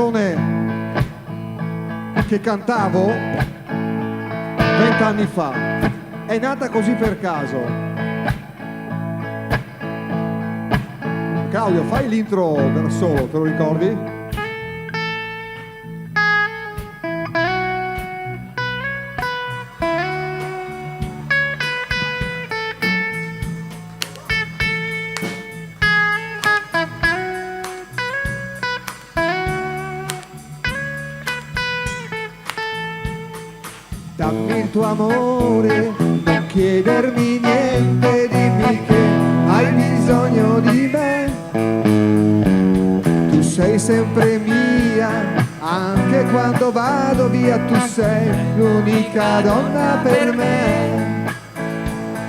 canzone che cantavo 20 anni fa. È nata così per caso. Claudio, fai l'intro da solo, te lo ricordi? Dammi il tuo amore, non chiedermi niente, dimmi che hai bisogno di me. Tu sei sempre mia, anche quando vado via, tu sei l'unica donna per me.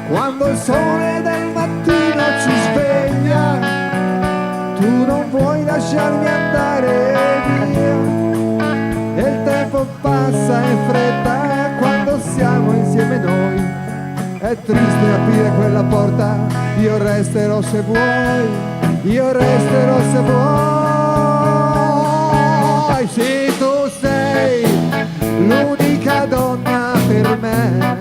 Quando il sole del mattino ci sveglia, tu non vuoi lasciarmi andare via. E il tempo passa in fretta quando siamo insieme noi. È triste aprire quella porta, io resterò se vuoi, io resterò se vuoi. Sì, tu sei l'unica donna per me,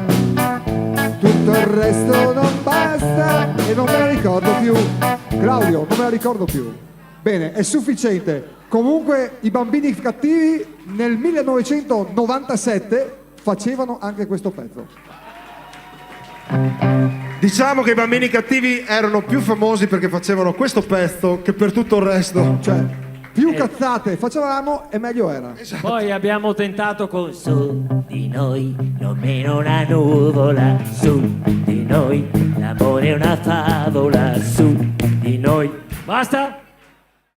tutto il resto non basta e non me la ricordo più. Claudio, non me la ricordo più. Bene, è sufficiente. Comunque i Bambini Cattivi nel 1997 facevano anche questo pezzo. Diciamo che i Bambini Cattivi erano più famosi perché facevano questo pezzo che per tutto il resto. Cioè, più cazzate facevamo e meglio era. Esatto. Poi abbiamo tentato con Su di noi, non meno una nuvola. Su di noi, l'amore è una favola. Su di noi. Basta?